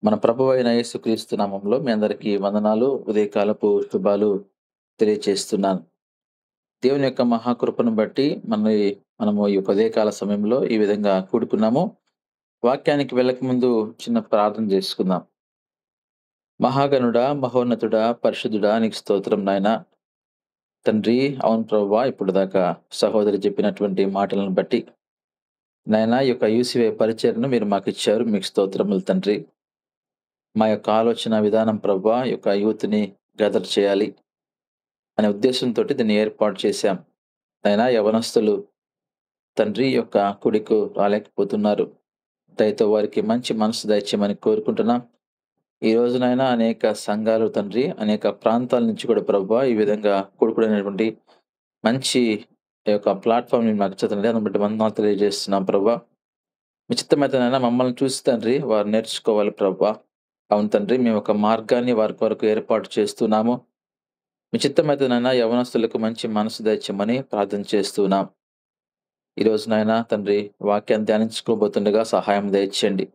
మన ప్రభువైన యేసుక్రీస్తు నామంలో మీ అందరికీ వందనాలు, ఉదయకాలపు శుభాలు తెలియచేస్తున్నాను. దేవుని యొక్క మహాకృపను బట్టి మనము ఈ యొక్క ఉదయకాల సమయంలో ఈ విధంగా కూడుకున్నాము. వాక్యానికి వెళ్ళకముందు చిన్న ప్రార్థన చేసుకుందాం. మహాగణుడా, మహోన్నతుడా, పరిశుద్ధుడా నీకు స్తోత్రం నాయనా. తండ్రి, అవును ప్రభువా, ఇప్పుడు దాకా సహోదరి చెప్పినటువంటి మాటలను బట్టి నాయనా ఈ యొక్క యూసీవై పరిచర్యను మీరు మాకిచ్చారు. మీకు స్తోత్రములు తండ్రి. మా యొక్క ఆలోచన విధానం ప్రభువా, ఈ యొక్క యూత్‌ని గెదర్ చేయాలి అనే ఉద్దేశంతోటి దీన్ని ఏర్పాటు చేశాం. నాయనా యవ్వనస్తులు తండ్రి యొక్క కుడికు రాలేకపోతున్నారు. దయతో వారికి మంచి మనసు దయచేయమని కోరుకుంటున్నాం. ఈ రోజునైనా అనేక సంఘాలు తండ్రి, అనేక ప్రాంతాల నుంచి కూడా ప్రభువా ఈ విధంగా కూడుకునేటువంటి మంచి ఈ యొక్క ప్లాట్‌ఫార్మ్‌ని మాకు ఇచ్చారు తండ్రి. దాన్ని బట్టి వందనాలు తెలియజేస్తున్నాం ప్రభువా. మీ చిత్తమైతే నాయనా మమ్మల్ని చూసి తండ్రి వారు నేర్చుకోవాలి ప్రభువా. అవును తండ్రి, మేము ఒక మార్గాన్ని వారి కొరకు ఏర్పాటు చేస్తున్నాము. మీ చిత్తమైతే నాయనా యవ్వనస్తులకు మంచి మనసు దయచేయమని ప్రార్థన చేస్తున్నాం. ఈరోజు నాయనా తండ్రి వాక్యాన్ని ధ్యానించుకోబోతుండగా సహాయం దయచేయండి.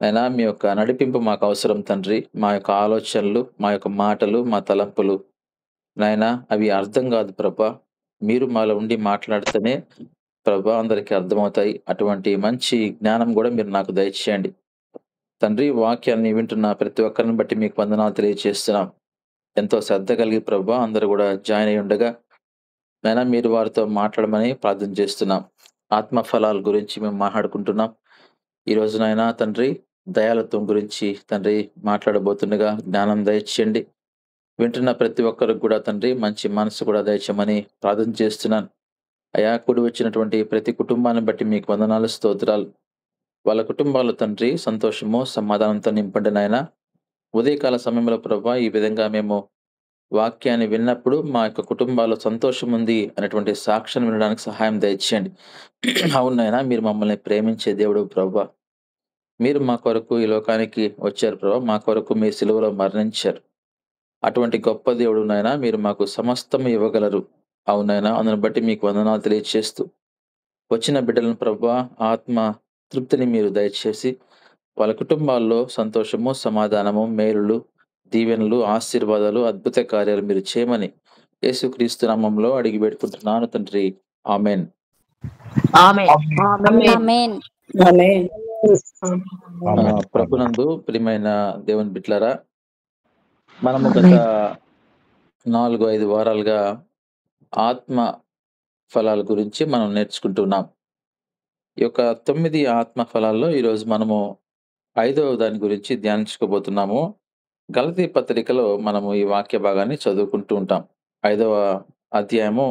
నాయనా మీ యొక్క నడిపింపు మాకు అవసరం తండ్రి. మా యొక్క ఆలోచనలు, మా యొక్క మాటలు, మా తలంపులు నాయనా అవి అర్థం కాదు ప్రభా. మీరు మాలో ఉండి మాట్లాడితేనే ప్రభా అందరికీ అర్థమవుతాయి. అటువంటి మంచి జ్ఞానం కూడా మీరు నాకు దయచేయండి. తండ్రి, వాక్యాన్ని వింటున్న ప్రతి ఒక్కరిని బట్టి మీకు వందనాలు తెలియజేస్తున్నాం. ఎంతో శ్రద్ధ కలిగి ప్రభా అందరూ కూడా జాయిన్ అయ్యి ఉండగా నాయనా మీరు వారితో మాట్లాడమని ప్రార్థన చేస్తున్నాం. ఆత్మ ఫలాల గురించి మేము మాట్లాడుకుంటున్నాం. ఈ రోజు నాయనా తండ్రి దయాళుత్వం గురించి తండ్రి మాట్లాడబోతుండగా జ్ఞానం దయచేయండి. వింటున్న ప్రతి ఒక్కరికి కూడా తండ్రి మంచి మనసు కూడా దయచేయమని ప్రార్థన చేస్తున్నాను. అయా కూడి వచ్చినటువంటి ప్రతి కుటుంబాన్ని బట్టి మీకు వందనాలు, స్తోత్రాలు. వాళ్ళ కుటుంబాలు తండ్రి సంతోషము, సమాధానంతో నింపండి నాయనా. ఉదయకాల సమయంలో ప్రభా ఈ విధంగా మేము వాక్యాన్ని విన్నప్పుడు మా యొక్క కుటుంబాల్లో సంతోషం ఉంది అనేటువంటి సాక్ష్యం వినడానికి సహాయం దయచేయండి. అవును నాయనా, మీరు మమ్మల్ని ప్రేమించే దేవుడు ప్రభువా. మీరు మా కొరకు ఈ లోకానికి వచ్చారు ప్రభువా. మా కొరకు మీ సిలువలో మరణించారు. అటువంటి గొప్ప దేవుడు నాయనా, మీరు మాకు సమస్తం ఇవ్వగలరు. అవును నాయనా, అందుని బట్టి మీకు వందనాలు తెలియజేస్తూ వచ్చిన బిడ్డలను ప్రభువా ఆత్మ తృప్తిని మీరు దయచేసి వాళ్ళ కుటుంబాల్లో సంతోషము, సమాధానము, మేలులు, దీవెనలు, ఆశీర్వాదాలు, అద్భుత కార్యాలు మీరు చేయమని యేసుక్రీస్తు నామంలో అడిగి పెట్టుకుంటున్నాను తండ్రి. ఆమేన్. ఆమేన్. ఆమేన్. ఆమేన్. ప్రభునందు ప్రియమైన దేవుని బిడ్డలారా, మనము గత 4-5 వారాలుగా ఆత్మ ఫలాల గురించి మనం నేర్చుకుంటున్నాం. ఈ యొక్క 9 ఆత్మ ఫలాల్లో ఈరోజు మనము 5వ దాని గురించి ధ్యానించుకోబోతున్నాము. గలతీ పత్రికలో మనము ఈ వాక్య భాగాన్ని చదువుకుంటూ ఉంటాం. 5వ అధ్యాయము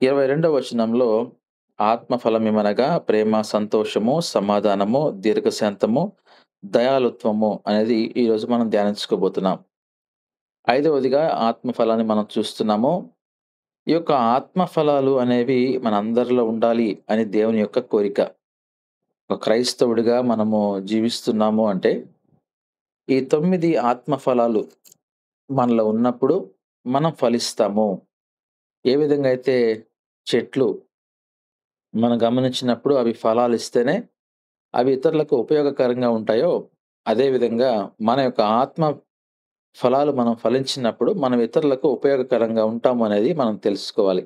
22వ వచనంలో ఆత్మ ఫలమేమనగా ప్రేమ, సంతోషము, సమాధానము, దీర్ఘశాంతము, దయాళుత్వము అనేది ఈరోజు మనం ధ్యానించుకోబోతున్నాం. 5వదిగా ఆత్మ ఫలాన్ని మనం చూస్తున్నాము. ఈ యొక్క ఆత్మ ఫలాలు అనేవి మనందరిలో ఉండాలి అని దేవుని యొక్క కోరిక. ఒక క్రైస్తవుడిగా మనము జీవిస్తున్నాము అంటే ఈ 9 ఆత్మ ఫలాలు మనలో ఉన్నప్పుడు మనం ఫలిస్తాము. ఏ విధంగా అయితే చెట్లు మనం గమనించినప్పుడు అవి ఫలాలు ఇస్తేనే అవి ఇతరులకు ఉపయోగకరంగా ఉంటాయో, అదే విధంగా మన యొక్క ఆత్మ ఫలాలు మనం ఫలించినప్పుడు మనం ఇతరులకు ఉపయోగకరంగా ఉంటాము అనేది మనం తెలుసుకోవాలి.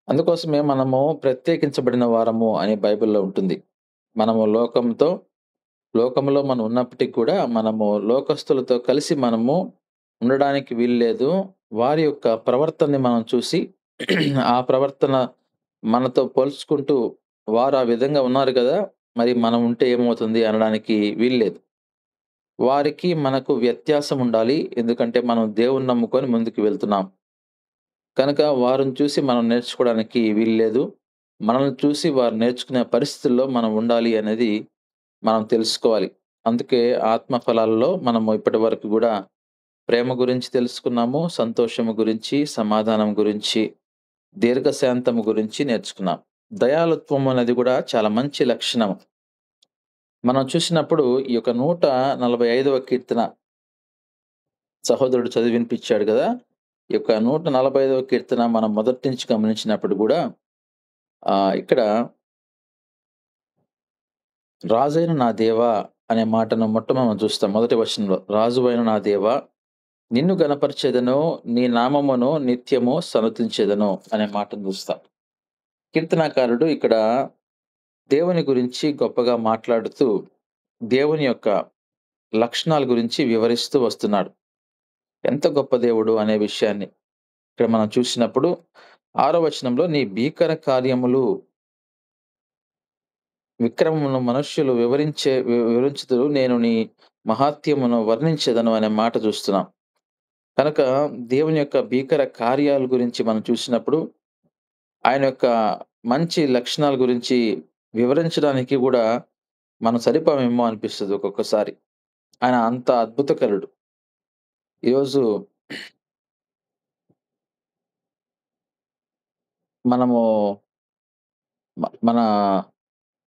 అందుకోసమే మనము ప్రత్యేకించబడిన వారము అని బైబిల్‌లో ఉంటుంది. మనము లోకంలో మనం ఉన్నప్పటికి కూడా మనము లోకస్తులతో కలిసి మనము ఉండడానికి వీల్లేదు. వారి యొక్క ప్రవర్తనని మనం చూసి ఆ ప్రవర్తన మనతో పోల్చుకుంటూ వారు ఆ విధంగా ఉన్నారు కదా, మరి మనం ఉంటే ఏమవుతుంది అనడానికి వీల్లేదు. వారికి మనకు వ్యత్యాసం ఉండాలి. ఎందుకంటే మనం దేవుణ్ణి నమ్ముకొని ముందుకు వెళ్తున్నాం. కనుక వారిని చూసి మనం నేర్చుకోవడానికి వీల్లేదు. మనల్ని చూసి వారు నేర్చుకునే పరిస్థితుల్లో మనం ఉండాలి అనేది మనం తెలుసుకోవాలి. అందుకే ఆత్మ ఫలాల్లో మనము ఇప్పటివరకు కూడా ప్రేమ గురించి తెలుసుకున్నాము, సంతోషము గురించి, సమాధానం గురించి, దీర్ఘశాంతము గురించి నేర్చుకున్నాం. దయాళుత్వం అనేది కూడా చాలా మంచి లక్షణం. మనం చూసినప్పుడు ఈ యొక్క 145వ కీర్తన సహోదరుడు చదివి వినిపించాడు కదా. ఈ యొక్క 145వ కీర్తన మనం మొదటి నుంచి గమనించినప్పుడు కూడా ఇక్కడ రాజైన నా దేవా అనే మాటను మనం చూస్తాం. మొదటి వచనంలో, రాజువైన నా దేవా! నిన్ను గణపరిచెదను, నీ నామమును నిత్యము సనుతించెదను అనే మాటను చూస్తాం. కీర్తనాకారుడు ఇక్కడ దేవుని గురించి గొప్పగా మాట్లాడుతూ, దేవుని యొక్క లక్షణాల గురించి వివరిస్తూ వస్తున్నాడు. ఎంత గొప్ప దేవుడు అనే విషయాన్ని ఇక్కడ మనం చూసినప్పుడు, ఆరో వచనంలో నీ భీకర కార్యములు, విక్రమమును మనుష్యులు వివరించుదురు, నేను నీ మహాత్మ్యమును వర్ణించెదను అనే మాట చూస్తున్నాం. కనుక దేవుని యొక్క భీకర కార్యాల గురించి మనం చూసినప్పుడు, ఆయన యొక్క మంచి లక్షణాల గురించి వివరించడానికి గూడా మనం సరిపోమేమో అనిపిస్తది ఒక్కొక్కసారి. ఆయన అంత అద్భుతకరుడు. ఈరోజు మనము మన